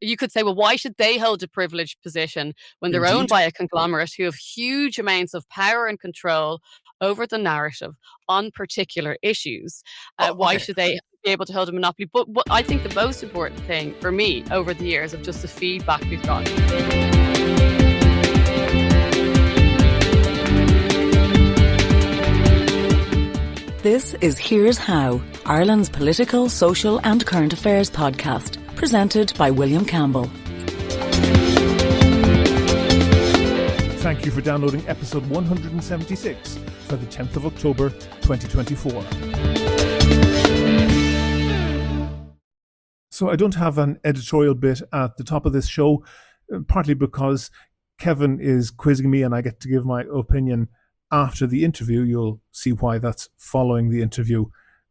you could say, well, why should they hold a privileged position when they're owned Indeed. by a conglomerate who have huge amounts of power and control over the narrative on particular issues? Why Okay. should they be able to hold a monopoly? But what I think the most important thing for me over the years of just the feedback we've gotten. This is Here's How, Ireland's political, social and current affairs podcast, presented by William Campbell. Thank you for downloading episode 176 for the 10th of October 2024. So I don't have an editorial bit at the top of this show, partly because Kevin is quizzing me and I get to give my opinion after the interview. You'll see why that's following the interview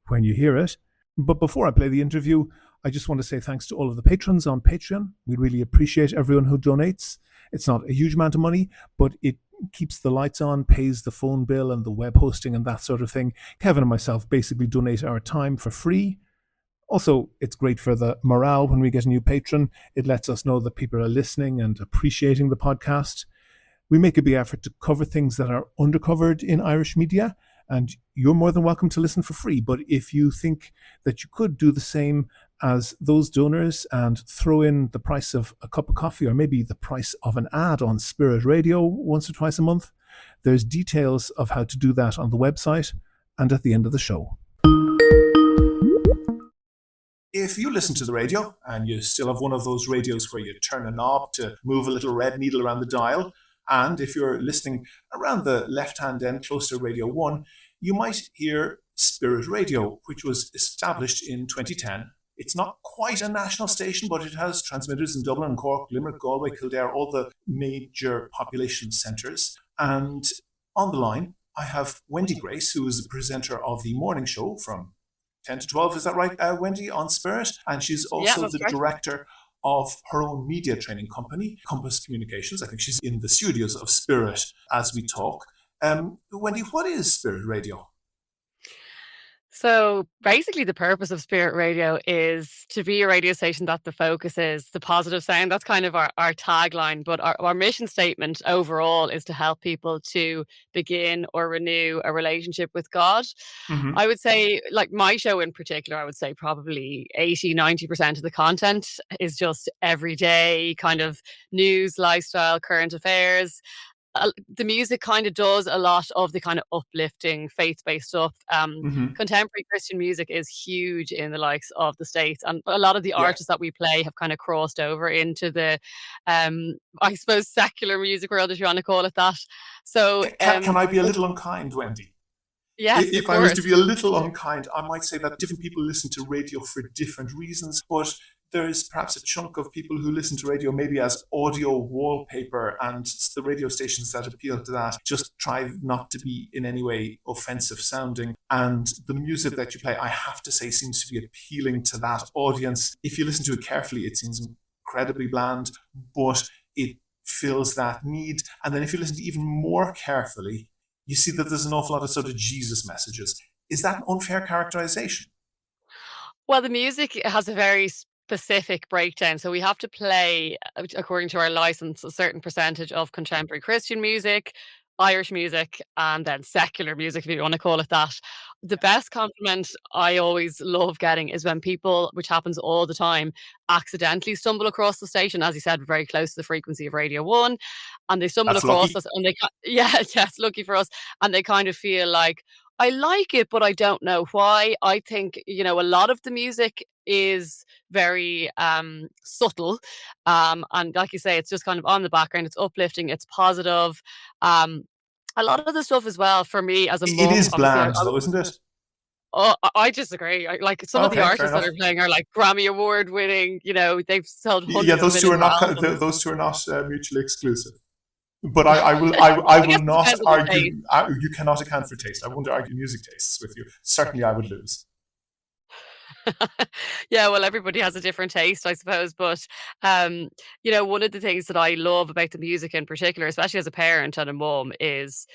when you hear it. But before I play the interview, I just want to say thanks to all of the patrons on Patreon. We really appreciate everyone who donates. It's not a huge amount of money, but it keeps the lights on, pays the phone bill and the web hosting and that sort of thing. Kevin and myself basically donate our time for free. Also, it's great for the morale when we get a new patron. It lets us know that people are listening and appreciating the podcast. We make a big effort to cover things that are undercovered in Irish media, and you're more than welcome to listen for free. But if you think that you could do the same as those donors and throw in the price of a cup of coffee or maybe the price of an ad on Spirit Radio once or twice a month, there's details of how to do that on the website and at the end of the show. If you listen to the radio and you still have one of those radios where you turn a knob to move a little red needle around the dial, and if you're listening around the left-hand end close to Radio 1, you might hear Spirit Radio, which was established in 2010. It's not quite a national station, but it has transmitters in Dublin, Cork, Limerick, Galway, Kildare, all the major population centres. And on the line, I have Wendy Grace, who is the presenter of the morning show from 10 to 12. Is that right, Wendy, on Spirit? And she's also the director of her own media training company, Compass Communications. I think she's in the studios of Spirit as we talk. Wendy, what is Spirit Radio? So basically the purpose of Spirit Radio is to be a radio station that the focus is the positive sound. That's kind of our tagline, but our mission statement overall is to help people to begin or renew a relationship with God. Mm-hmm. I would say, like my show in particular, I would say probably 80-90% of the content is just everyday kind of news, lifestyle, current affairs. The music kind of does a lot of the kind of uplifting faith-based stuff. Contemporary Christian music is huge in the likes of the States, and a lot of the artists that we play have kind of crossed over into the I suppose secular music world, if you want to call it that. So can I be a little unkind, Wendy? Yes, if I was to be a little unkind, I might say that different people listen to radio for different reasons, but there is perhaps a chunk of people who listen to radio maybe as audio wallpaper, and the radio stations that appeal to that just try not to be in any way offensive sounding. And the music that you play, I have to say, seems to be appealing to that audience. If you listen to it carefully, it seems incredibly bland, but it fills that need. And then if you listen to it even more carefully, you see that there's an awful lot of sort of Jesus messages. Is that an unfair characterization? Well, the music has a very specific breakdown. So we have to play, according to our license, a certain percentage of contemporary Christian music, Irish music, and then secular music, if you want to call it that. The best compliment I always love getting is when people, which happens all the time, accidentally stumble across the station, as you said, very close to the frequency of Radio 1, and they stumble across us, and yes, lucky for us, and they kind of feel like, I like it, but I don't know why. I think, a lot of the music is very subtle. And like you say, it's just kind of on the background. It's uplifting. It's positive. A lot of the stuff as well, for me as a mum. It is bland, though, isn't it? Oh, I disagree. Like some of the artists that are playing are like Grammy Award winning. They've sold hundreds. Yeah, those two are not mutually exclusive. But I will not argue. You cannot account for taste. I won't argue music tastes with you. Certainly, I would lose. Yeah, well, everybody has a different taste, I suppose. But, one of the things that I love about the music in particular, especially as a parent and a mum, is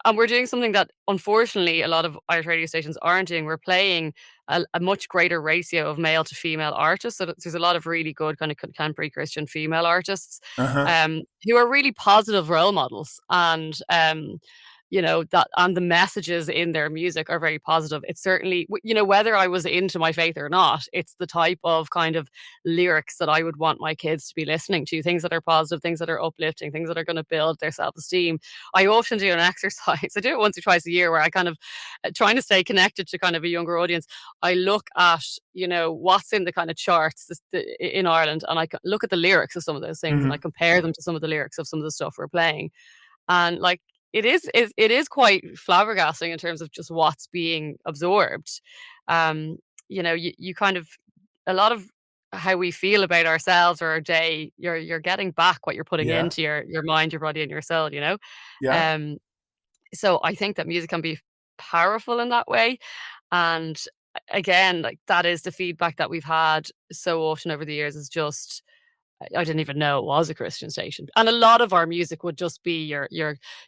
and we're doing something that unfortunately a lot of Irish radio stations aren't doing. We're playing a much greater ratio of male to female artists. So there's a lot of really good kind of contemporary Christian female artists Uh-huh. who are really positive role models. And that, and the messages in their music are very positive. It's certainly, whether I was into my faith or not, it's the type of kind of lyrics that I would want my kids to be listening to, things that are positive, things that are uplifting, things that are going to build their self-esteem. I often do an exercise. I do it once or twice a year where I kind of trying to stay connected to kind of a younger audience. I look at, what's in the kind of charts in Ireland, and I look at the lyrics of some of those things, and I compare them to some of the lyrics of some of the stuff we're playing. And like, it is quite flabbergasting in terms of just what's being absorbed. You kind of, a lot of how we feel about ourselves or our day, you're getting back what you're putting Yeah. into your mind, your body, and your soul. Yeah. Um, so I think that music can be powerful in that way. And again, like, that is the feedback that we've had so often over the years, is just, I didn't even know it was a Christian station. And a lot of our music would just be your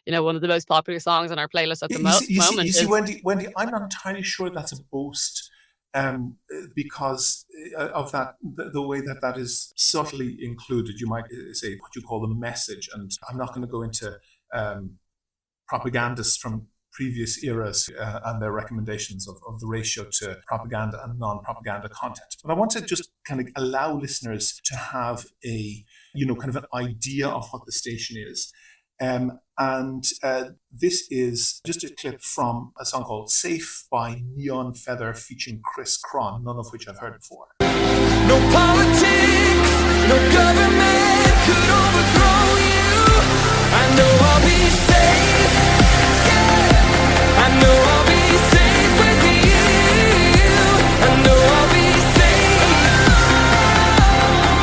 one of the most popular songs on our playlist at the moment You see, is. Wendy, I'm not entirely sure that's a boast, because of the way that is subtly included. You might say what you call the message, and I'm not going to go into propagandists from previous eras and their recommendations of the ratio to propaganda and non-propaganda content. But I want to just kind of allow listeners to have a, kind of an idea of what the station is. This is just a clip from a song called Safe by Neon Feather featuring Chris Cron, none of which I've heard before. No politics, no government could overthrow you. I know I'll be safe. I know I'll be safe with you. I know I'll be safe.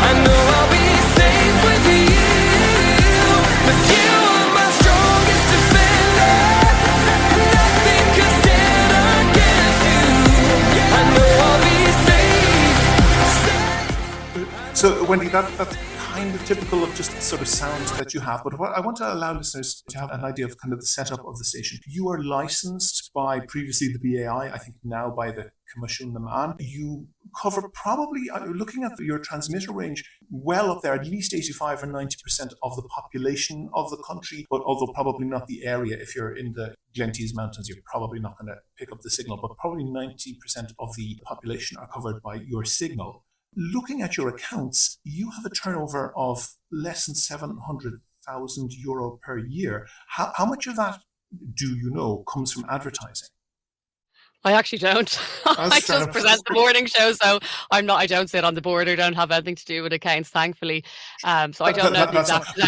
I know I'll be safe with you. 'Cause you are my strongest defender. Nothing can stand against you. I know I'll be safe. So, Wendy, that's kind of typical of just sort of sounds that you have. But what I want to allow listeners to have an idea of kind of the setup of the station. You are licensed by previously the BAI, I think now by the Commission Man. You cover probably, looking at your transmitter range, well up there, at least 85 or 90% of the population of the country, but although probably not the area. If you're in the Glentees Mountains, you're probably not going to pick up the signal, but probably 90% of the population are covered by your signal. Looking at your accounts, you have a turnover of less than €700,000 per year. How much of that, do you know, comes from advertising? I actually don't. I just present the morning show, so I don't sit on the board or don't have anything to do with accounts, thankfully. So I don't know the exact.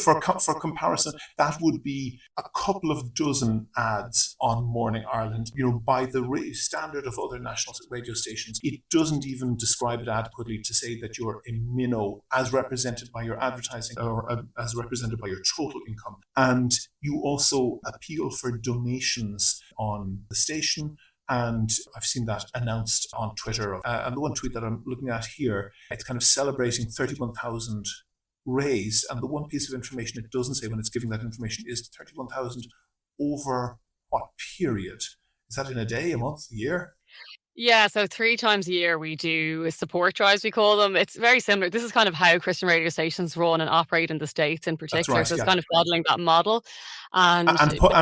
For comparison, that would be a couple of dozen ads on Morning Ireland. By the standard of other national radio stations, it doesn't even describe it adequately to say that you're a minnow as represented by your advertising or as represented by your total income. And you also appeal for donations on the station. And I've seen that announced on Twitter. And the one tweet that I'm looking at here, it's kind of celebrating 31,000 raised. And the one piece of information it doesn't say when it's giving that information is 31,000 over what period? Is that in a day, a month, a year? Yeah, so 3 times a year we do support drives, we call them. It's very similar. This is kind of how Christian radio stations run and operate in the States in particular. Right, so it's yeah. kind of modeling that model. And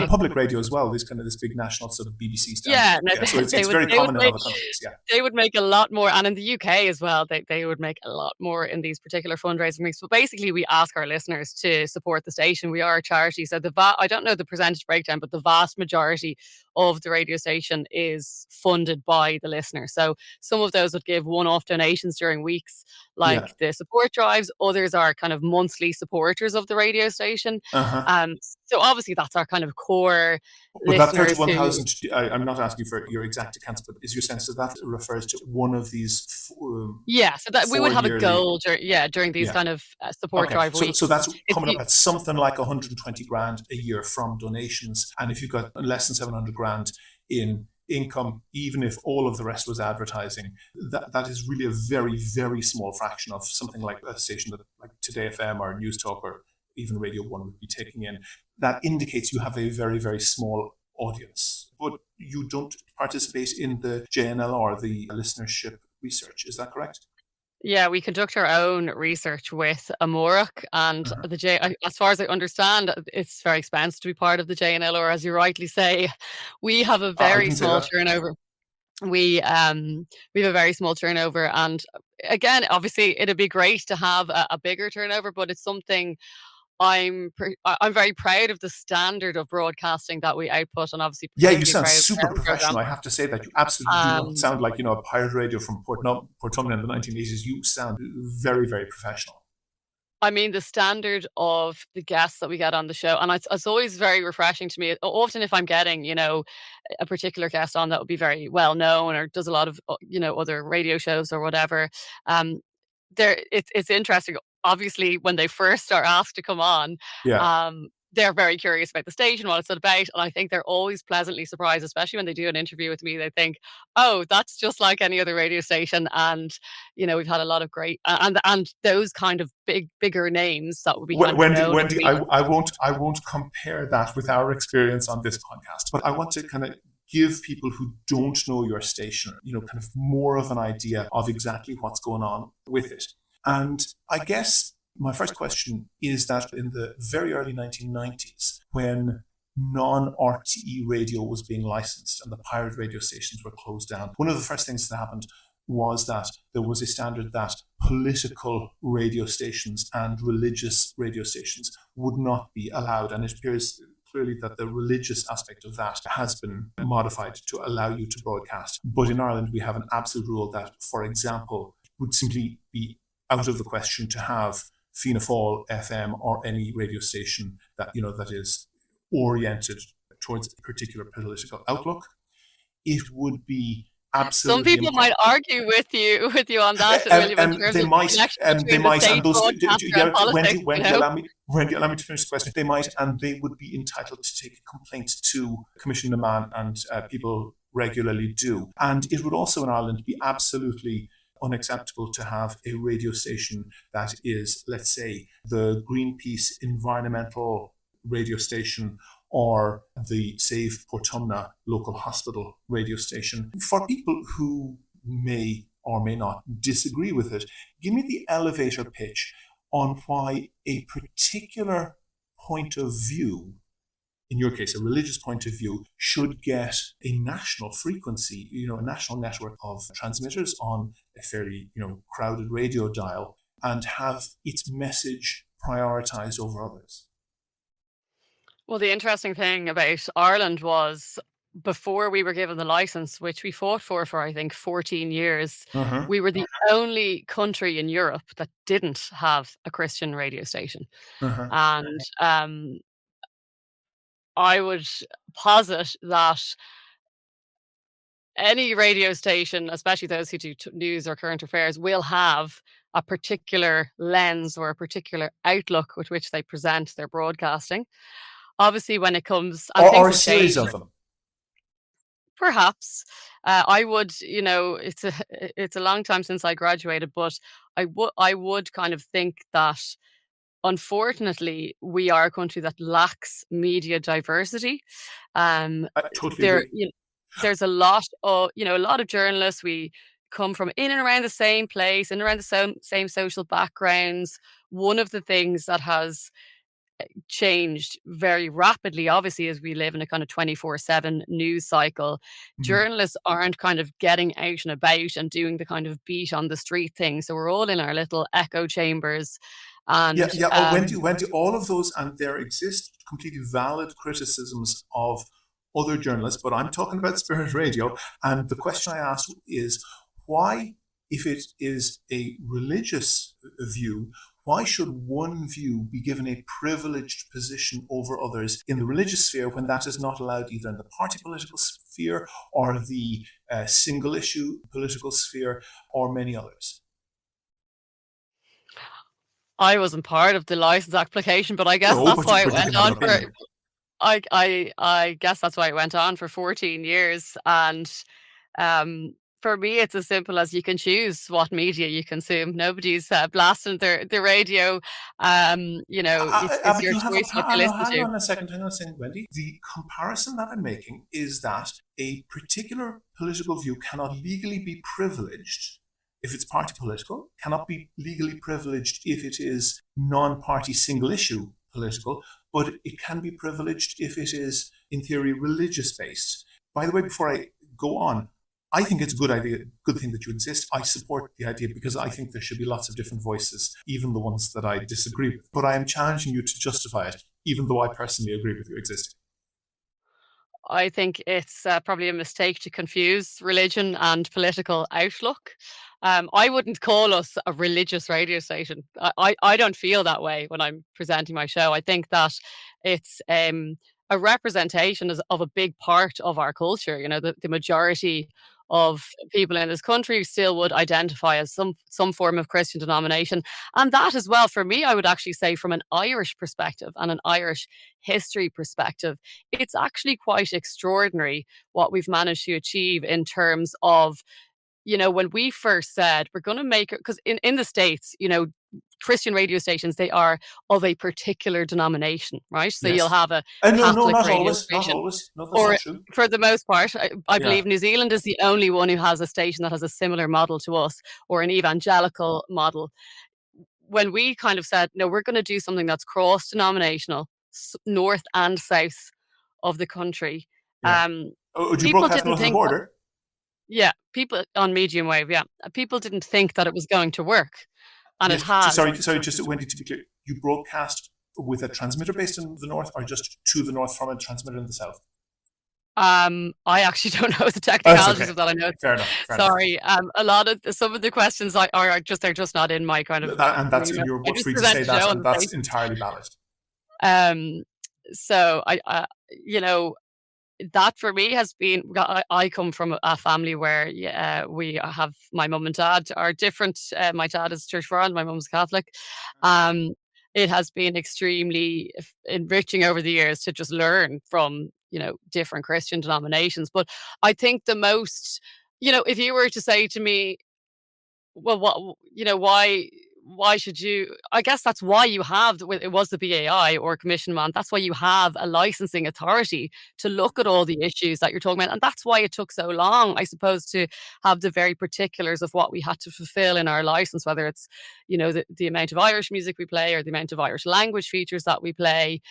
public radio as well, this big national sort of BBC standard. Yeah, So it's very common in other countries, yeah. They would make a lot more, and in the UK as well, they would make a lot more in these particular fundraising weeks. But basically, we ask our listeners to support the station. We are a charity, so I don't know the percentage breakdown, but the vast majority of the radio station is funded by the listener. So some of those would give one-off donations during weeks, like the support drives. Others are kind of monthly supporters of the radio station. So obviously that's our kind of core But listeners. That 31,000, I'm not asking for your exact accounts, but is your sense that refers to one of these? So that we would have a goal during these kind of support drive weeks. So that's coming up at something like 120 grand a year from donations. And if you've got less than 700 grand in income, even if all of the rest was advertising, that is really a very, very small fraction of something like a station that like Today FM or News Talk or even Radio 1 would be taking in, that indicates you have a very, very small audience. But you don't participate in the JNLR, the listenership research. Is that correct? Yeah, we conduct our own research with Amórach, and as far as I understand, it's very expensive to be part of the JNLR, as you rightly say. We have a I very didn't say small that. turnover. We have a very small turnover, and again, obviously, it'd be great to have a bigger turnover, but it's something I'm very proud of the standard of broadcasting that we output, and obviously Yeah, you particularly sound proud of super our own programme. professional. I have to say that you absolutely do not Um sound like, a pirate radio from Portumna in the 1980s. You sound very, very professional. I mean, the standard of the guests that we get on the show, and it's always very refreshing to me. Often, if I'm getting, a particular guest on that would be very well known or does a lot of, other radio shows or whatever, um, it's interesting. Obviously, when they first are asked to come on, Yeah. they're very curious about the station, what it's about, and I think they're always pleasantly surprised, especially when they do an interview with me. They think, "Oh, that's just like any other radio station," and we've had a lot of great and those kind of bigger names that would be kind of known in the Wendy, region. I won't compare that with our experience on this podcast, but I want to kind of give people who don't know your station, kind of more of an idea of exactly what's going on with it. And I guess my first question is that in the very early 1990s, when non-RTE radio was being licensed and the pirate radio stations were closed down, one of the first things that happened was that there was a standard that political radio stations and religious radio stations would not be allowed. And it appears clearly that the religious aspect of that has been modified to allow you to broadcast. But in Ireland, we have an absolute rule that, for example, would simply be out of the question to have Fianna Fáil FM or any radio station that that is oriented towards a particular political outlook. It would be Some absolutely people might argue with you on that, William, in terms they of the might, connection they between the might, and state those, broadcaster and politics, Wendy, allow me to finish the question. They might, and they would be entitled to take a complaint to Commission Man, and people regularly do. And it would also in Ireland be absolutely unacceptable to have a radio station that is, let's say, the Greenpeace environmental radio station or the Save Portumna local hospital radio station. For people who may or may not disagree with it, give me the elevator pitch on why a particular point of view, in your case, a religious point of view, should get a national frequency, a national network of transmitters on a fairly, crowded radio dial and have its message prioritized over others. Well, the interesting thing about Ireland was before we were given the license, which we fought for I think 14 years, we were the only country in Europe that didn't have a Christian radio station. And I would posit that any radio station, especially those who do news or current affairs, will have a particular lens or a particular outlook with which they present their broadcasting. Obviously, when it comes or a series of them, perhaps I would, it's a long time since I graduated, but I would kind of think that unfortunately we are a country that lacks media diversity. I totally agree. There's a lot of journalists. We come from in and around the same place, in and around the same social backgrounds. One of the things that has changed very rapidly, obviously, as we live in a kind of 24/7 news cycle, journalists aren't kind of getting out and about and doing the kind of beat on the street thing. So we're all in our little echo chambers. And Wendy, all of those, and there exist completely valid criticisms of other journalists, but I'm talking about Spirit Radio. And the question I asked is why, if it is a religious view, why should one view be given a privileged position over others in the religious sphere when that is not allowed either in the party political sphere or the single issue political sphere or many others? I wasn't part of the license application, but I guess that's why it went on for. I guess that's why it went on for 14 years, and For me, it's as simple as you can choose what media you consume. Nobody's blasting the radio. It's But your you have choice what you listen hang to. on a second, Wendy. The comparison that I'm making is that a particular political view cannot legally be privileged if it's party political, cannot be legally privileged if it is non-party single issue political, but it can be privileged if it is, in theory, religious based. By the way, before I go on, I think it's a good thing that you insist. I support the idea because I think there should be lots of different voices, even the ones that I disagree with. But I am challenging you to justify it, even though I personally agree with you existing. I think it's probably a mistake to confuse religion and political outlook. I wouldn't call us a religious radio station. I don't feel that way when I'm presenting my show. I think that it's a representation of a big part of our culture. The majority of people in this country still would identify as some form of Christian denomination. And that as well, for me, I would actually say from an Irish perspective and an Irish history perspective, it's actually quite extraordinary what we've managed to achieve in terms of, when we first said we're going to make it, because in the States, Christian radio stations, they are of a particular denomination, right? So you'll Yes. have a No, Catholic not radio always. Not station, always. No, that's or not true. for the most part, I Yeah. believe New Zealand is the only one who has a station that has a similar model to us, or an evangelical model. When we kind of said, no, we're going to do something that's cross-denominational, north and south of the country. Yeah. Do you People broadcast didn't north of the think, border? yeah, people on medium wave, yeah. People didn't think that it was going to work, and it Yes. has. Sorry, just Wendy, to be clear, you broadcast with a transmitter based in the north, or just to the north from a transmitter in the south? I actually don't know the Oh, technicalities okay. of that. I know. Fair enough. Sorry. A lot of some of the questions are just not in my kind of. That's remit. you're I just free to say present the that, show on and the that's basis. entirely valid. So that for me has been. I come from a family where we have, my mum and dad are different. My dad is church foreign, my mum's Catholic. It has been extremely enriching over the years to just learn from different Christian denominations. But I think the most, if you were to say to me, well, why should you? I guess that's why you have it was the BAI or Commission Man. That's why you have a licensing authority to look at all the issues that you're talking about, and that's why it took so long, I suppose, to have the very particulars of what we had to fulfill in our license, whether it's the amount of Irish music we play or the amount of Irish language features that we play.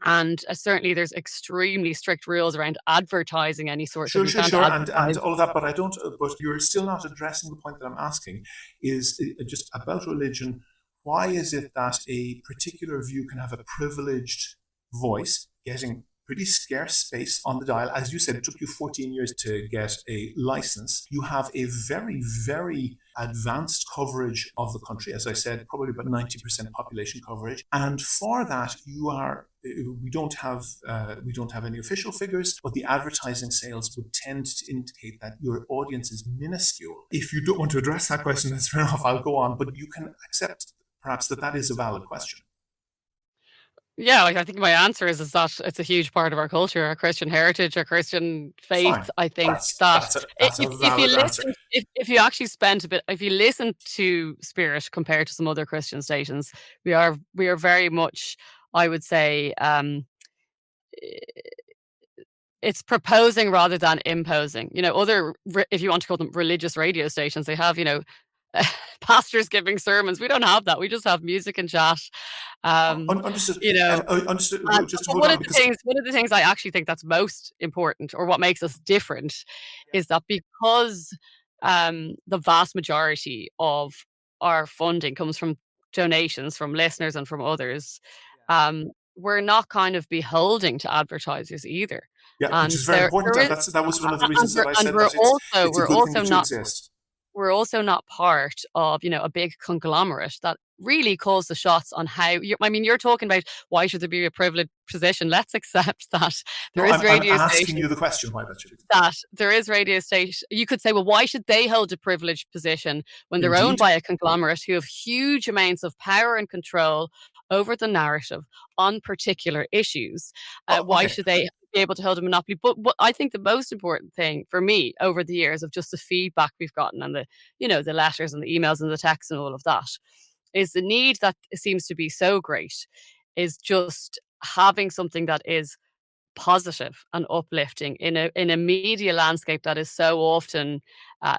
And certainly there's extremely strict rules around advertising any sort of. Sure, You can't and advertise. all of that. But I don't. But you're still not addressing the point that I'm asking. Is just about religion. Why is it that a particular view can have a privileged voice, getting pretty scarce space on the dial? As you said, it took you 14 years to get a license. You have a very, very advanced coverage of the country. As I said, probably about 90% population coverage. And for that, we don't have any official figures, but the advertising sales would tend to indicate that your audience is minuscule. If you don't want to address that question, that's fair enough. I'll go on, but you can accept perhaps that is a valid question. Yeah, I think my answer is that it's a huge part of our culture, our Christian heritage, our Christian faith. Fine. I think That's a if you valid answer. listen, if you actually spend a bit, if you listen to Spirit compared to some other Christian stations, we are very much, I would say, it's proposing rather than imposing. Other, if you want to call them religious radio stations, they have, pastors giving sermons. We don't have that. We just have music and chat. Understood. Understood. Just hold one on, of the things I actually think that's most important, or what makes us different, is that because the vast majority of our funding comes from donations from listeners and from others, we're not kind of beholding to advertisers either. Yeah, which And is very important. That was one of the reasons that I said that it's a good thing that you exist. We're also not part of, a big conglomerate that really calls the shots on how you're talking about why should there be a privileged position. Let's accept that there is radio I'm asking station. you the question why that should exist. That there is radio station. You could say, well, why should they hold a privileged position when they're owned Indeed. by a conglomerate who have huge amounts of power and control over the narrative on particular issues? Why Okay. should they be able to hold a monopoly. But what I think the most important thing for me over the years of just the feedback we've gotten and the letters and the emails and the texts and all of that is the need that seems to be so great is just having something that is positive and uplifting in a media landscape that is so often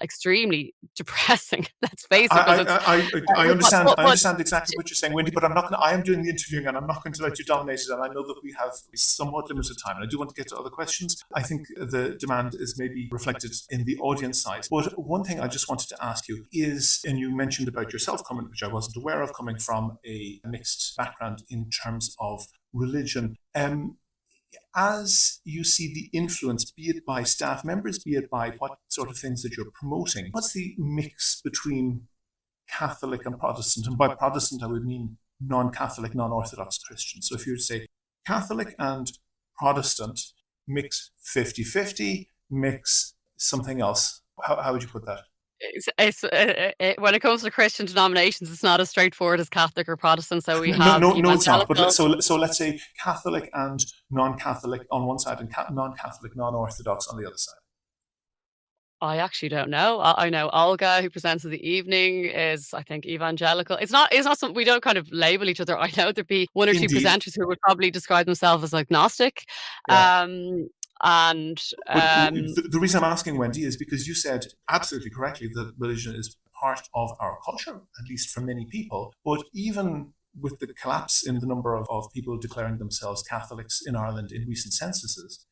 extremely depressing. Let's face it, because it's I but, understand. but, I but understand exactly what you're saying, Wendy. But I'm not. I am doing the interviewing, and I'm not going to let you dominate it. And I know that we have somewhat limited time, and I do want to get to other questions. I think the demand is maybe reflected in the audience side. But one thing I just wanted to ask you is, and you mentioned about yourself coming, which I wasn't aware of, coming from a mixed background in terms of religion. As you see the influence, be it by staff members, be it by what sort of things that you're promoting, what's the mix between Catholic and Protestant? And by Protestant, I would mean non-Catholic, non-Orthodox Christian. So if you were to say Catholic and Protestant, mix 50-50, mix something else, how would you put that? when it comes to Christian denominations, it's not as straightforward as Catholic or Protestant. So we No, have no, it's not. But evangelical. so let's say Catholic and non-Catholic on one side, and non-Catholic, non-Orthodox on the other side. I actually don't know. I know Olga, who presents in the evening, is I think evangelical. It's not. It's not something we don't kind of label each other. I know there'd be one or two Indeed, presenters who would probably describe themselves as agnostic, yeah. And But the reason I'm asking, Wendy, is because you said absolutely correctly that religion is part of our culture, at least for many people. But even with the collapse in the number of people declaring themselves Catholics in Ireland in recent censuses,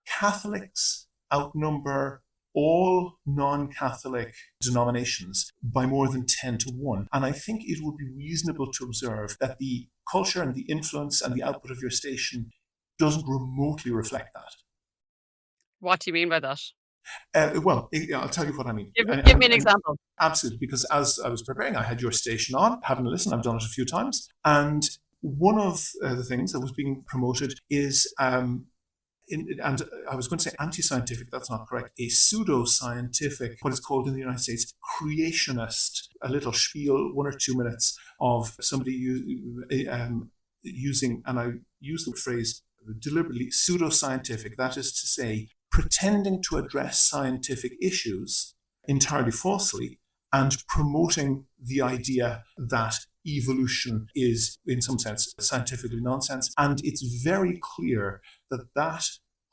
Catholics outnumber all non-Catholic denominations by more than 10-1. And I think it would be reasonable to observe that the culture and the influence and the output of your station doesn't remotely reflect that. What do you mean by that? Well, I'll tell you what I mean. Give me an example. Absolutely, because as I was preparing, I had your station on, having a listen. I've done it a few times. And one of the things that was being promoted is, and I was going to say anti-scientific, that's not correct, a pseudo-scientific, what is called in the United States, creationist, a little spiel, 1 or 2 minutes of somebody using, and I use the phrase deliberately, pseudo-scientific, that is to say, pretending to address scientific issues entirely falsely and promoting the idea that evolution is, in some sense, scientifically nonsense. And it's very clear that that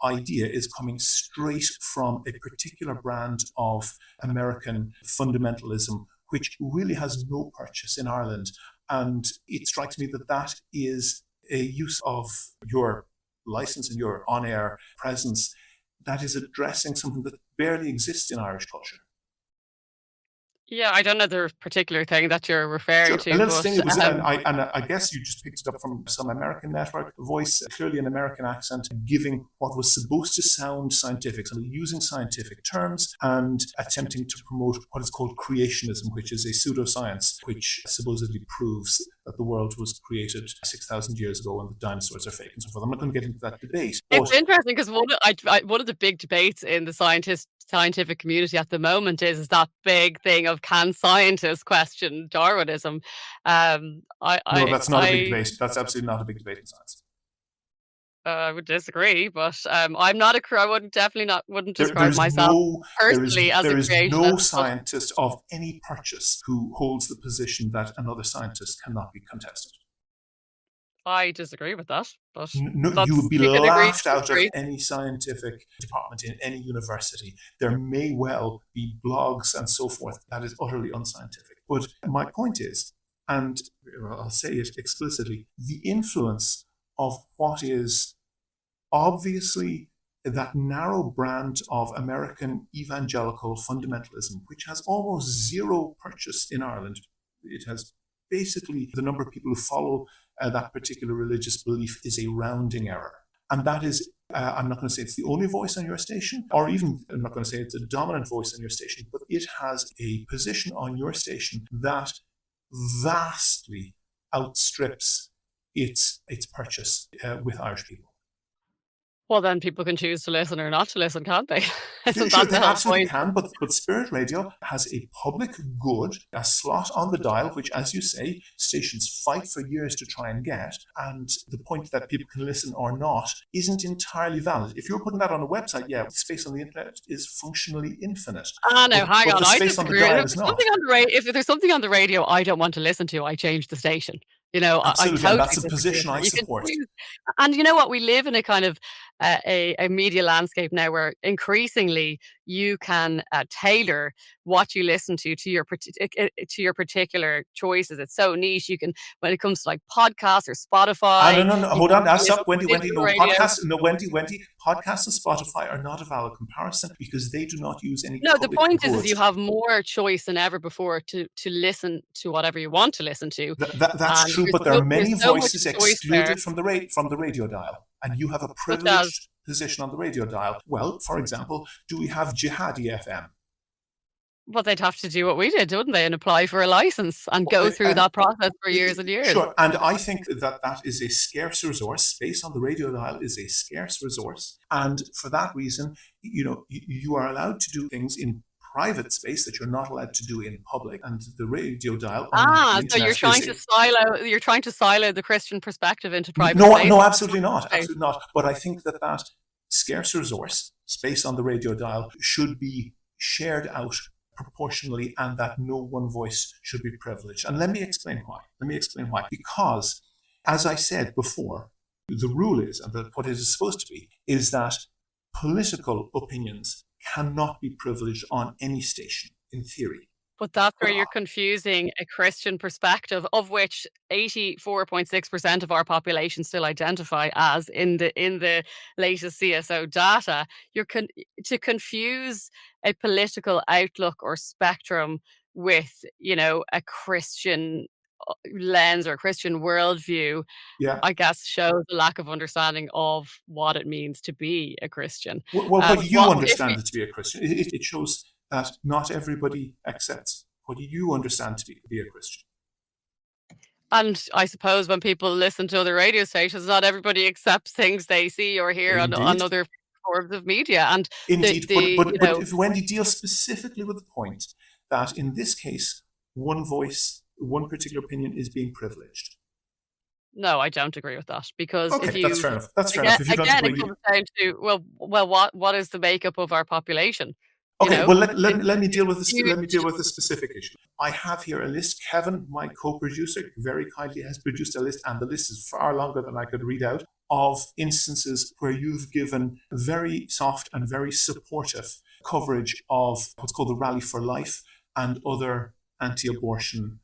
idea is coming straight from a particular brand of American fundamentalism, which really has no purchase in Ireland. And it strikes me that that is a use of your license and your on-air presence that is addressing something that barely exists in Irish culture. Yeah, I don't know the particular thing that you're referring Sure. to, A little but sting. It was, and I guess you just picked it up from some American network voice, clearly an American accent, giving what was supposed to sound scientific, so using scientific terms and attempting to promote what is called creationism, which is a pseudoscience which supposedly proves that the world was created 6,000 years ago and the dinosaurs are fake and so forth. I'm not going to get into that debate. it's interesting because one of the big debates in the scientific community at the moment is that big thing of can scientists question Darwinism? No, that's not a big debate. That's absolutely not a big debate in science. I would disagree, but I'm not I wouldn't describe There's myself personally as a there is creationist. no scientist of any purchase who holds the position that another scientist cannot be contested. I disagree with that, but No, you would be we can agree laughed to out of disagree. any scientific department in any university. There may well be blogs and so forth that is utterly unscientific. But my point is, and I'll say it explicitly, the influence of what is obviously that narrow brand of American evangelical fundamentalism, which has almost zero purchase in Ireland. It has basically the number of people who follow that particular religious belief is a rounding error. And that is, I'm not going to say it's the only voice on your station, or even, I'm not going to say it's a dominant voice on your station, but it has a position on your station that vastly outstrips its purchase with Irish people. Well, then people can choose to listen or not to listen, can't they? Isn't Sure, that they the whole absolutely point? can, but Spirit Radio has a public good, a slot on the dial, which, as you say, stations fight for years to try and get. And the point that people can listen or not isn't entirely valid. If you're putting that on a website, yeah, space on the internet is functionally infinite. Ah, no, hang But on. the I space on the disagree. dial is not. If there's something on the radio I don't want to listen to, I change the station. I Absolutely, and totally that's a disagree with position her. I You can support. choose, and you know what? We live in a kind of a media landscape now where increasingly you can tailor what you listen to your particular choices. It's so niche. You can, when it comes to like podcasts or No, Spotify, no, no. you Hold on. can listen Stop, Wendy. to Wendy. digital No, radio. Wendy. Podcasts and Spotify are not a valid comparison because they do not use any No, the public point is good. you have more choice than ever before to listen to whatever you want to listen to. That's And true, but there are there's many so much voices choice there, excluded from the radio dial, and you have a such as, privileged position on the radio dial. Well, for example, do we have Jihadi FM? well, they'd have to do what we did, wouldn't they, and apply for a license and go through that process for years and years. Sure, and I think that is a scarce resource. Space on the radio dial is a scarce resource, and for that reason, you are allowed to do things in private space that you're not allowed to do in public, and the radio dial. So you're trying to silo the Christian perspective into private No, space? no, absolutely not, absolutely not. But I think that scarce resource, space on the radio dial, should be shared out proportionally, and that no one voice should be privileged. And let me explain why. Because, as I said before, the rule is, and what it is supposed to be, is that political opinions cannot be privileged on any station, in theory. But that's where you're confusing a Christian perspective, of which 84.6% of our population still identify as in the latest CSO data. To confuse a political outlook or spectrum with, a Christian lens or Christian worldview, Yeah. I guess shows a lack of understanding of what it means to be a Christian. Well, what you understand it to be a Christian, it shows that not everybody accepts what you understand to be a Christian. And I suppose when people listen to other radio stations, not everybody accepts things they see or hear on other forms of media. And Indeed, but if Wendy deals specifically with the point that in this case, one voice, one particular opinion is being privileged. No, I don't agree with that, because okay, that's fair enough. That's fair enough. If you don't agree, it comes down to what is the makeup of our population? Okay, well, let me deal with this. Let me deal with this specific issue. I have here a list. Kevin, my co-producer, very kindly has produced a list, and the list is far longer than I could read out, of instances where you've given very soft and very supportive coverage of what's called the Rally for Life and other anti-abortion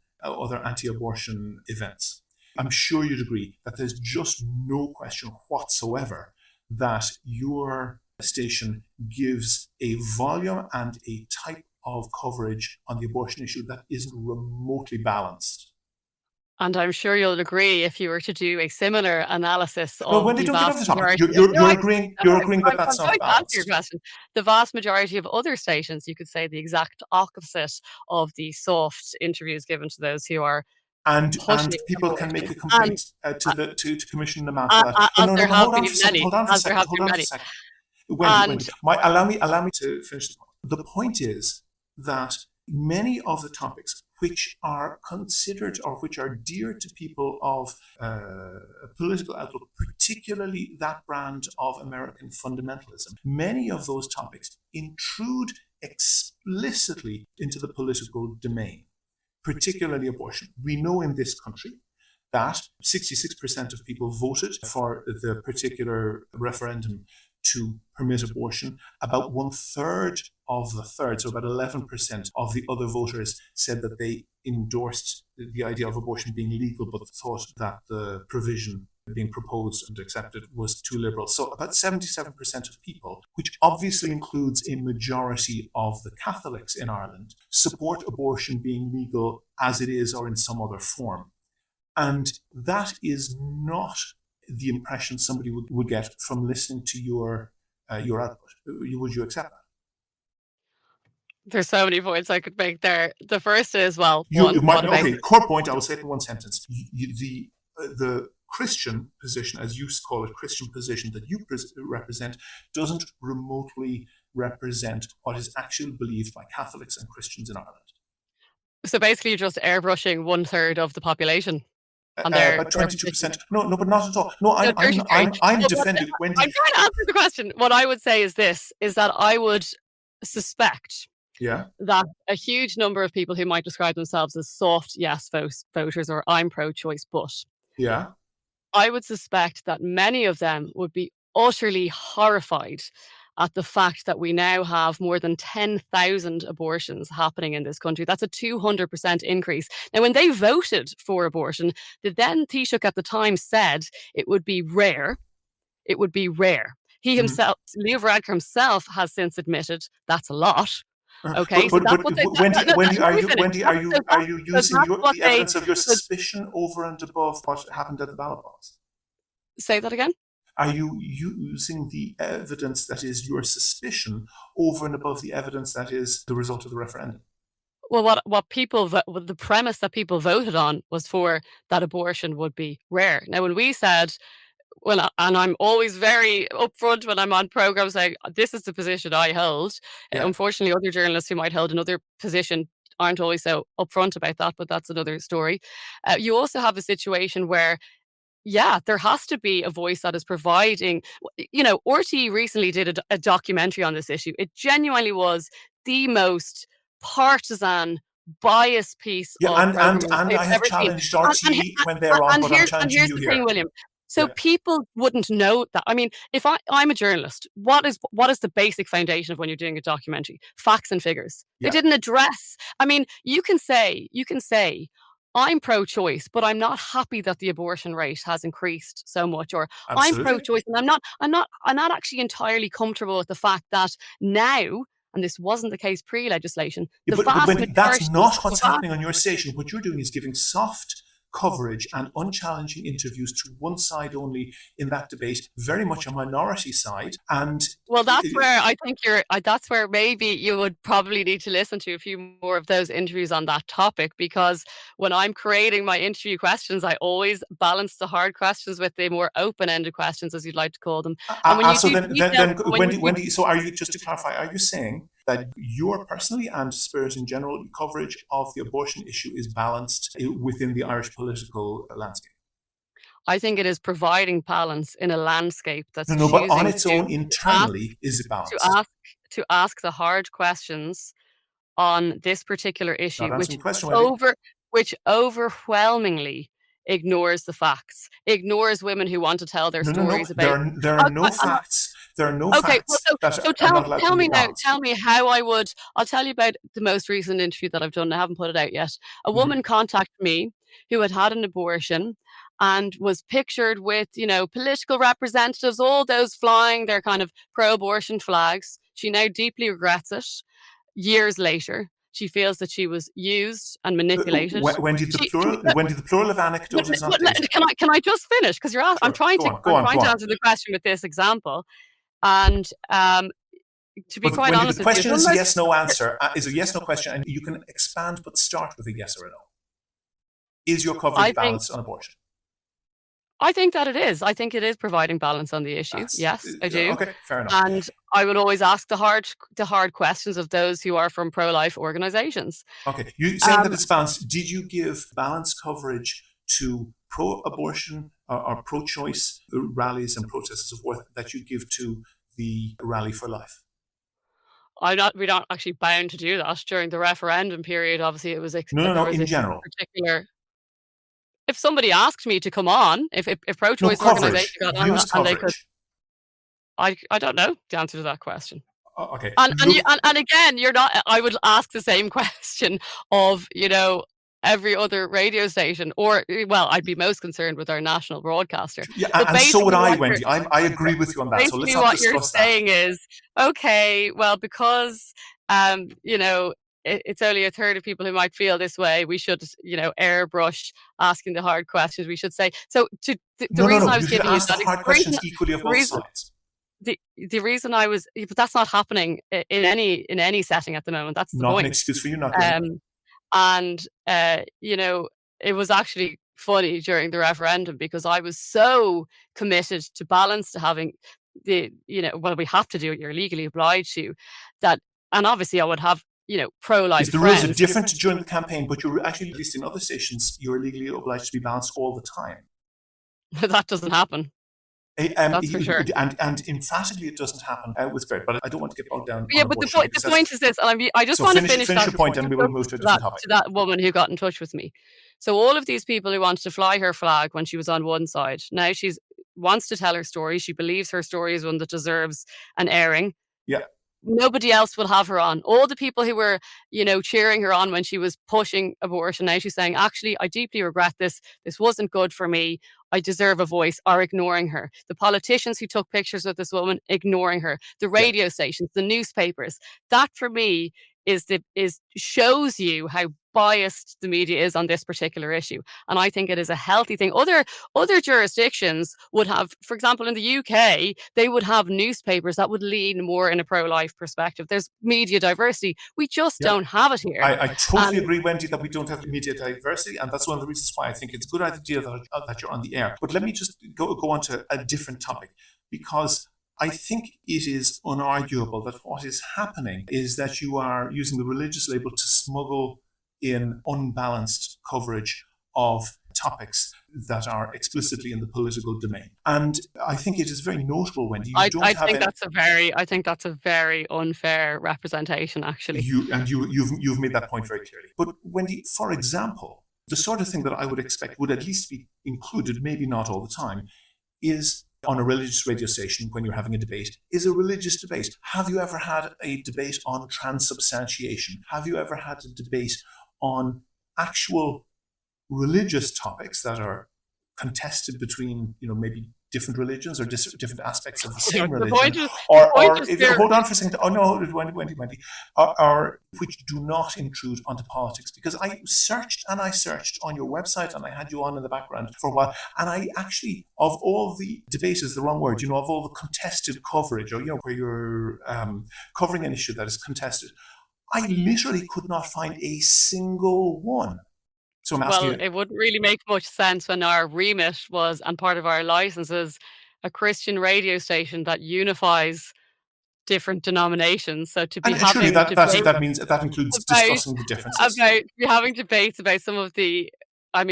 events. I'm sure you'd agree that there's just no question whatsoever that your station gives a volume and a type of coverage on the abortion issue that isn't remotely balanced. And I'm sure you'll agree if you were to do a similar analysis of well, Wendy, the don't get off vast the topic. majority. You're agreeing that that's not I'm going to answer your balanced. question. The vast majority of other stations, you could say the exact opposite of the soft interviews given to those who are and people can make a complaint to Commissioner Naman for that. Hold on for a second. Wendy, allow me to finish the point. The point is that many of the topics which are considered or which are dear to people of political outlook, particularly that brand of American fundamentalism, many of those topics intrude explicitly into the political domain, particularly abortion. We know in this country that 66% of people voted for the particular referendum to permit abortion. About 1/3 of the third, so about 11% of the other voters, said that they endorsed the idea of abortion being legal, but thought that the provision being proposed and accepted was too liberal. So about 77% of people, which obviously includes a majority of the Catholics in Ireland, support abortion being legal as it is or in some other form. And that is not the impression somebody would get from listening to your output. Would you accept that? There's so many points I could make there. The first is, core point, I will say it in one sentence. The Christian position, as you call it, Christian position that you represent, doesn't remotely represent what is actually believed by Catholics and Christians in Ireland. So basically, you're just airbrushing 1/3 of the population on their About position. 22%. No, but not at all. No, No, 33. I'm Well, defending Wendy. I'm trying to answer the question. What I would say is this, is that I would suspect Yeah, that a huge number of people who might describe themselves as soft yes voters or I'm pro-choice, but yeah. I would suspect that many of them would be utterly horrified at the fact that we now have more than 10,000 abortions happening in this country. That's a 200% increase. Now, when they voted for abortion, the then Taoiseach at the time said it would be rare. It would be rare. He himself, Leo Varadkar himself, has since admitted that's a lot. Okay, so that's what they. Wendy, are you using what the evidence of your suspicion over and above what happened at the ballot box? Say that again. Are you using the evidence that is your suspicion over and above the evidence that is the result of the referendum? Well, the premise that people voted on was for that abortion would be rare. Now, when we said, and I'm always very upfront when I'm on programs saying this is the position I hold. Yeah. Unfortunately, other journalists who might hold another position aren't always so upfront about that, but that's another story. You also have a situation where, yeah, there has to be a voice that is providing. RTE recently did a documentary on this issue. It genuinely was the most partisan, biased piece Yeah, of and programming I have challenged RTE when they're on, but I'm challenging you the here. thing, William. So Yeah. people wouldn't know that. I mean, if I'm a journalist, what is the basic foundation of when you're doing a documentary? Facts and figures. Yeah. They didn't address. I mean, you can say, I'm pro-choice, but I'm not happy that the abortion rate has increased so much, or Absolutely. I'm pro-choice and I'm not actually entirely comfortable with the fact that now, and this wasn't the case pre-legislation, Yeah, the but vast Wendy, that's majority- not what's happening on your station. What you're doing is giving soft coverage and unchallenging interviews to one side only in that debate, very much a minority side. And Well, that's where I think that's where maybe you would probably need to listen to a few more of those interviews on that topic, because when I'm creating my interview questions, I always balance the hard questions with the more open-ended questions, as you'd like to call them. And when you so do then Wendy, so are you, just to clarify, are you saying that your personally and Spirit in general coverage of the abortion issue is balanced within the Irish political landscape? I think it is providing balance in a landscape that's No, but on choosing its own internally, is it balanced? to ask the hard questions on this particular issue, Not answering the question, Wendy. which overwhelmingly ignores the facts, ignores women who want to tell their stories about. There are no facts. There are no Okay, facts well, that so are tell not allowed to me be now. balanced. Tell me how I would. I'll tell you about the most recent interview that I've done. I haven't put it out yet. A woman contacted me who had an abortion and was pictured with, political representatives, all those flying their kind of pro-abortion flags. She now deeply regrets it. Years later, she feels that she was used and manipulated. Wendy, the plural of anecdote is not data. Can I just finish? Because you're asking. Sure. I'm trying to answer the question with this example. And to be quite honest, the question is a yes/no answer. Is a yes/no question, and you can expand, but start with a yes or a no. Is your coverage balanced on abortion? I think that it is. I think it is providing balance on the issue. Yes, I do. Okay, fair enough. And I would always ask the hard questions of those who are from pro-life organisations. Okay, you saying that it's balanced. Did you give balanced coverage to pro-abortion or pro-choice rallies and protests of what that you give to the Rally for Life? We're not actually bound to do that during the referendum period. Obviously, it was in general. Particular. If somebody asked me to come on, if pro-choice organisation got on, and they could, I don't know the answer to that question. Okay. And again, you're not. I would ask the same question of every other radio station, or I'd be most concerned with our national broadcaster. Yeah, and so would I, Wendy. I agree with you on that. So let's not discuss that. What you're saying is, okay, well, because it's only a third of people who might feel this way, we should, airbrush asking the hard questions. We should say so. The reason I was giving you that hard questions equally of both sides. The reason I was, but that's not happening in any setting at the moment. That's the not point. An excuse for you not doing and it was actually funny during the referendum because I was so committed to balance, to having well, we have to do it, you're legally obliged to, that, and obviously I would have, pro-life Yes, the rules are friends. different during the campaign, but you're actually, at least in other stations, you're legally obliged to be balanced all the time. That doesn't happen. That's for sure. And emphatically, it doesn't happen with Spirit. But I don't want to get bogged down. Yeah, On but abortion the point is this, and I just so want to finish finish your point, and we will move to a different topic. to that woman who got in touch with me. So all of these people who wanted to fly her flag when she was on one side, now she's wants to tell her story. She believes her story is one that deserves an airing. Yeah. Nobody else will have her on. All the people who were, cheering her on when she was pushing abortion, now she's saying, actually, I deeply regret this. This wasn't good for me. I deserve a voice, are ignoring her. The politicians who took pictures with this woman, ignoring her. The radio stations, the newspapers. That for me shows you how biased the media is on this particular issue. And I think it is a healthy thing. Other jurisdictions would have, for example, in the UK, they would have newspapers that would lean more in a pro-life perspective. There's media diversity. We just don't have it here. I totally agree, Wendy, that we don't have media diversity, and that's one of the reasons why I think it's a good idea that you're on the air. But let me just go on to a different topic, because I think it is unarguable that what is happening is that you are using the religious label to smuggle in unbalanced coverage of topics that are explicitly in the political domain. And I think it is very notable, Wendy. I think that's a very unfair representation, actually. You've made that point very clearly. But Wendy, for example, the sort of thing that I would expect would at least be included, maybe not all the time, is on a religious radio station when you're having a debate, is a religious debate. Have you ever had a debate on transubstantiation? Have you ever had a debate on actual religious topics that are contested between, maybe different religions or different aspects of the same religion? Hold on for a second. Oh no, Wendy. Or which do not intrude onto politics. Because I searched on your website, and I had you on in the background for a while, and I actually, of all the debate is the wrong word, of all the contested coverage, or where you're covering an issue that is contested, I literally could not find a single one. So I'm asking it wouldn't really make much sense when our remit was, and part of our license is, a Christian radio station that unifies different denominations. So to be having that includes discussing the differences. About having debates about some of the,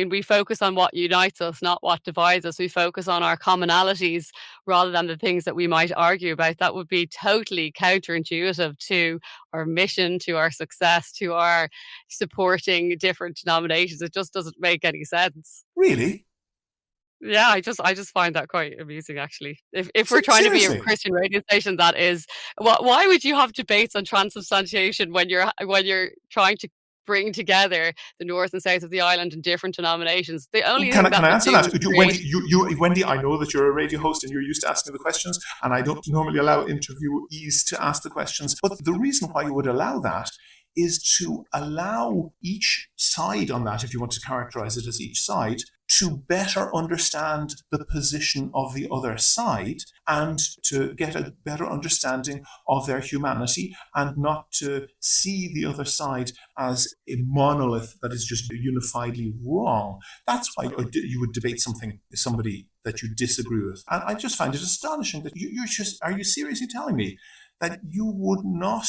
we focus on what unites us, not what divides us. We focus on our commonalities rather than the things that we might argue about. That would be totally counterintuitive to our mission, to our success, to our supporting different denominations. It just doesn't make any sense. Really? Yeah, I just find that quite amusing, actually. If we're trying to be a Christian radio station, that is, why would you have debates on transubstantiation when you're trying to bring together the north and south of the island and different denominations? The only can I answer that? Wendy, I know that you're a radio host and you're used to asking the questions, and I don't normally allow interviewees to ask the questions. But the reason why you would allow that is to allow each side on that, if you want to characterize it as each side, to better understand the position of the other side and to get a better understanding of their humanity, and not to see the other side as a monolith that is just unifiedly wrong. That's why you would debate somebody that you disagree with. And I just find it astonishing that are you seriously telling me that you would not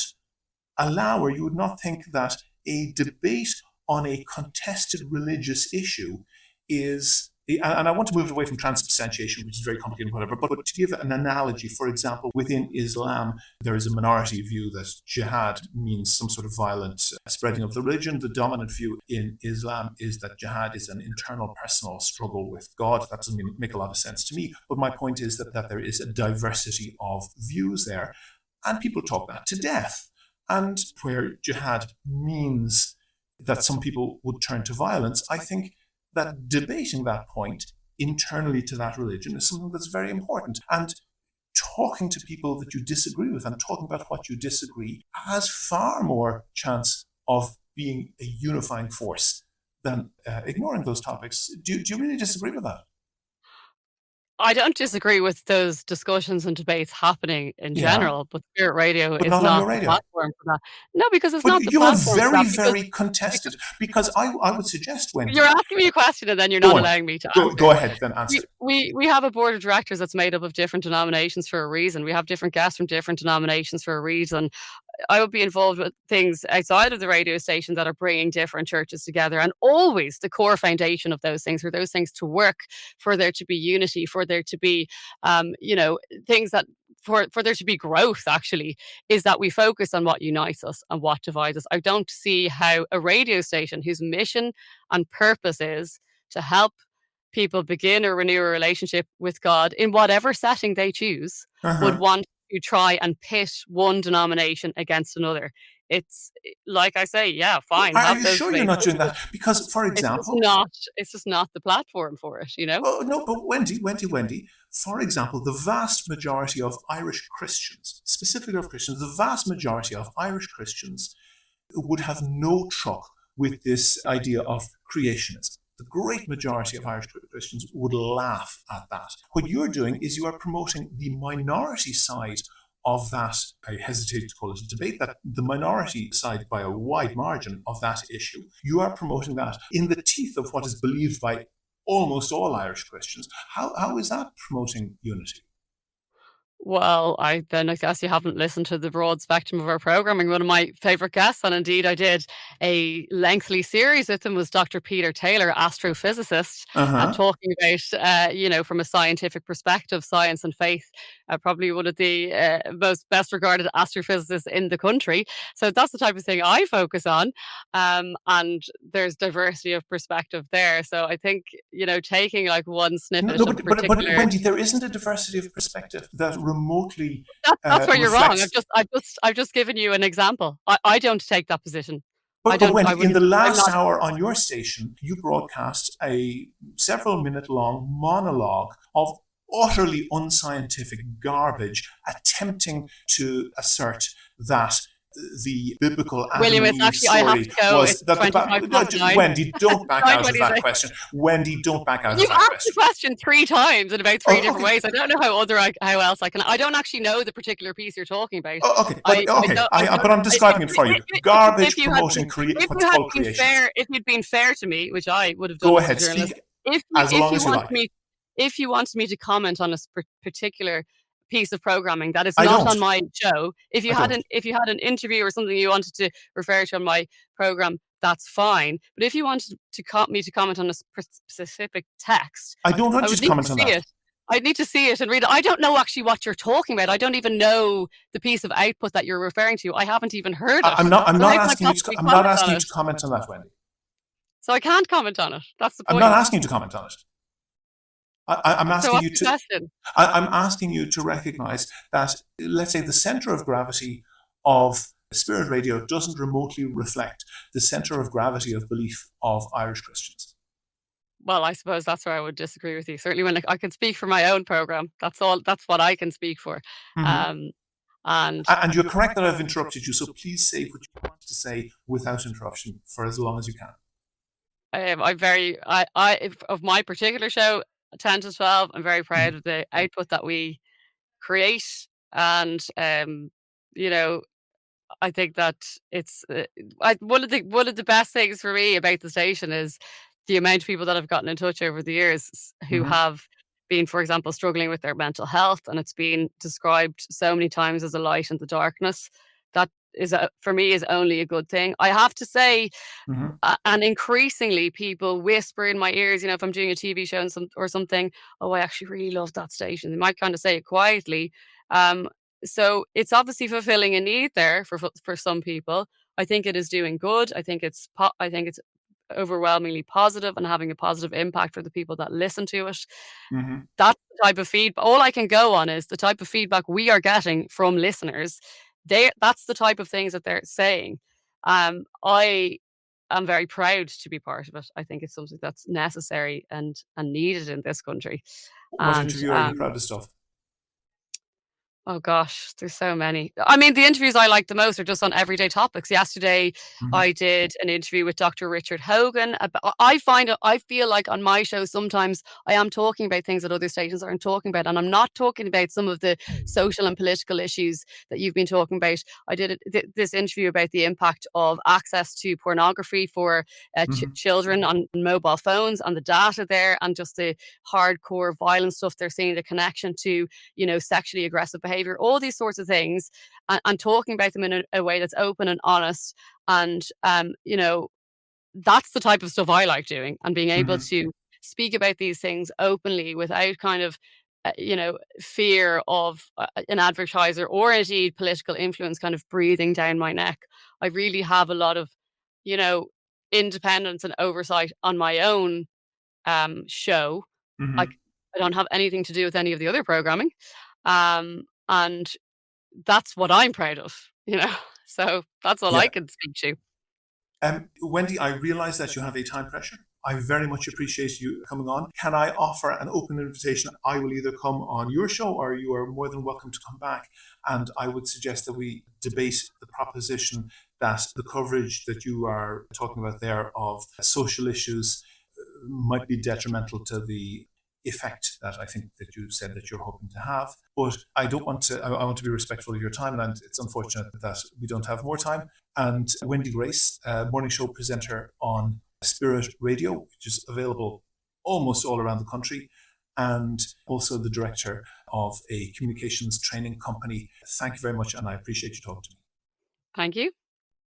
allow, or you would not think that a debate on a contested religious issue is, and I want to move it away from transubstantiation, which is very complicated, whatever, but to give an analogy, for example, within Islam, there is a minority view that jihad means some sort of violent spreading of the religion. The dominant view in Islam is that jihad is an internal personal struggle with God. That doesn't make a lot of sense to me, but my point is that there is a diversity of views there, and people talk that to death. And where jihad means that some people would turn to violence, I think that debating that point internally to that religion is something that's very important. And talking to people that you disagree with and talking about what you disagree has far more chance of being a unifying force than ignoring those topics. Do you really disagree with that? I don't disagree with those discussions and debates happening in Yeah, general, but Spirit Radio but is not on your not the radio. platform for that. No, because it's But not the you have platform for very, that. Because very contested. Because I would suggest, you're Wendy, asking me a question and then you're go not on, allowing me to go answer. ahead, then answer. We have a board of directors that's made up of different denominations for a reason. We have different guests from different denominations for a reason. I would be involved with things outside of the radio station that are bringing different churches together. And always the core foundation of those things, for those things to work, for there to be unity, for there to be, things that, for there to be growth, actually, is that we focus on what unites us and what divides us. I don't see how a radio station whose mission and purpose is to help people begin or renew a relationship with God in whatever setting they choose would Uh-huh. want to try and pit one denomination against another. It's like I say, yeah, fine, Are have you those sure you're debates. not doing that? Because, for example, It's just not the platform for it, you know? oh, no, but Wendy, for example, the vast majority of Irish Christians, specifically of Christians, the vast majority of Irish Christians would have no truck with this idea of creationism. The great majority of Irish Christians would laugh at that. What you're doing is you are promoting the minority side of that, I hesitate to call it a debate, that the minority side by a wide margin of that issue. You are promoting that in the teeth of what is believed by almost all Irish Christians. How is that promoting unity? Well, I guess you haven't listened to the broad spectrum of our programming. One of my favorite guests, and indeed I did a lengthy series with him, was Dr. Peter Taylor, astrophysicist, Uh-huh. talking about, from a scientific perspective, science and faith, probably one of the most best regarded astrophysicists in the country. So that's the type of thing I focus on. And there's diversity of perspective there. So I think, taking like one No, snippet no, of but particular. Wendy, there isn't a diversity of perspective that remotely That's where you're wrong. reflects. I've just given you an example. I don't take that position. I But don't. I Wendy, in the wouldn't. I'm last not. hour on your station, you broadcast a several minute long monologue of utterly unscientific garbage, attempting to assert that the biblical Adam William, and it's Eve actually, I have story to go. was It's that the 25 past 9. Wendy, don't back Nine out of that 26. question. Wendy, don't back out You of that asked the question. question 3 times in about 3 Oh, different okay. ways. I don't know how else I can. I don't actually know the particular piece you're talking about. Oh, okay, I but okay, don't. I don't. but I'm describing it for you. If Garbage you had promoting if what's you had called been creationism. fair, if you'd been fair to me, which I would have done Go as a ahead, journalist, speak if as long you as you want like. me, if you wanted me to comment on a particular piece of programming that is I not don't. on my show, if you I had don't. an interview or something you wanted to refer to on my program, that's fine. But if you wanted me to comment on a specific text, I don't I want you would to need to comment on see that. it. I'd need to see it and read it. I don't know actually what you're talking about. I don't even know the piece of output that you're referring to. I haven't even heard it. I'm not. I'm So not how can I asking you to. possibly I'm not comment asking on you it? to comment on that, Wendy. So I can't comment on it. That's the I'm not point. asking you to comment on it. I'm So asking what's you the to. question? I'm asking you to recognise that, let's say, the centre of gravity of Spirit Radio doesn't remotely reflect the centre of gravity of belief of Irish Christians. Well, I suppose that's where I would disagree with you. Certainly, when I can speak for my own program, that's all. That's what I can speak for. Mm-hmm. Um, and And you're correct that I've interrupted you, so please say what you want to say without interruption for as long as you can. of my particular show, 10 to 12, I'm very proud of the output that we create, and you know, I think that it's one of the best things for me about the station is the amount of people that have gotten in touch over the years who Mm-hmm. have been, for example, struggling with their mental health, and it's been described so many times as a light in the darkness. That for me is only a good thing. I have to say, Mm-hmm. and increasingly people whisper in my ears, if I'm doing a TV show or something, oh, I actually really love that station. They might kind of say it quietly. Um, so it's obviously fulfilling a need there for some people. I think it is doing good. I think it's overwhelmingly positive and having a positive impact for the people that listen to it. Mm-hmm. That's the type of feedback. All I can go on is the type of feedback we are getting from listeners. That's the type of things that they're saying. I am very proud to be part of it. I think it's something that's necessary and needed in this country. What And interview are you proudest of? Oh gosh, there's so many. I mean, the interviews I like the most are just on everyday topics. Yesterday, Mhm. I did an interview with Dr. Richard Hogan. I feel like on my show sometimes I am talking about things that other stations aren't talking about, and I'm not talking about some of the social and political issues that you've been talking about. I did this interview about the impact of access to pornography for Mhm. children on mobile phones, and the data there, and just the hardcore violent stuff they're seeing, the connection to sexually aggressive behavior, all these sorts of things, and talking about them in a way that's open and honest. And, that's the type of stuff I like doing, and being able Mhm. to speak about these things openly without kind of, fear of an advertiser or indeed political influence kind of breathing down my neck. I really have a lot of, you know, independence and oversight on my own show. Like, Mhm. I don't have anything to do with any of the other programming. And that's what I'm proud of. So that's all I Yeah. can speak to. Wendy, I realize that you have a time pressure. I very much appreciate you coming on. Can I offer an open invitation? I will either come on your show or you are more than welcome to come back. And I would suggest that we debate the proposition that the coverage that you are talking about there of social issues might be detrimental to the effect that I think that you said that you're hoping to have. But I don't want to, I want to be respectful of your time, and it's unfortunate that we don't have more time. And Wendy Grace, morning show presenter on Spirit Radio, which is available almost all around the country, and also the director of a communications training company. Thank you very much, and I appreciate you talking to me. Thank you.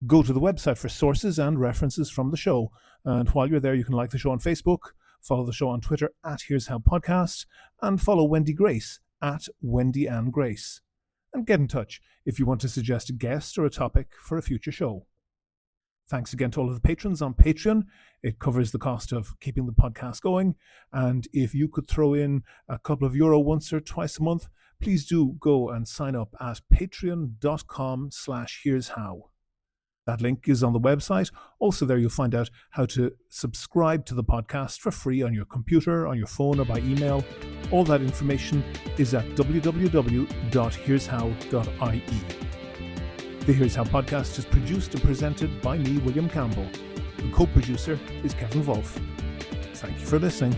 Go to the website for sources and references from the show. And while you're there, you can like the show on Facebook, follow the show on Twitter at Here's How Podcast, and follow Wendy Grace at Wendy Ann Grace. And get in touch if you want to suggest a guest or a topic for a future show. Thanks again to all of the patrons on Patreon. It covers the cost of keeping the podcast going. And if you could throw in a couple of euro once or twice a month, please do go and sign up at patreon.com/here's how. That link is on the website. Also there you'll find out how to subscribe to the podcast for free on your computer, on your phone, or by email. All that information is at www.here'show.ie. The Here's How podcast is produced and presented by me, William Campbell. The co-producer is Kevin Wolf. Thank you for listening.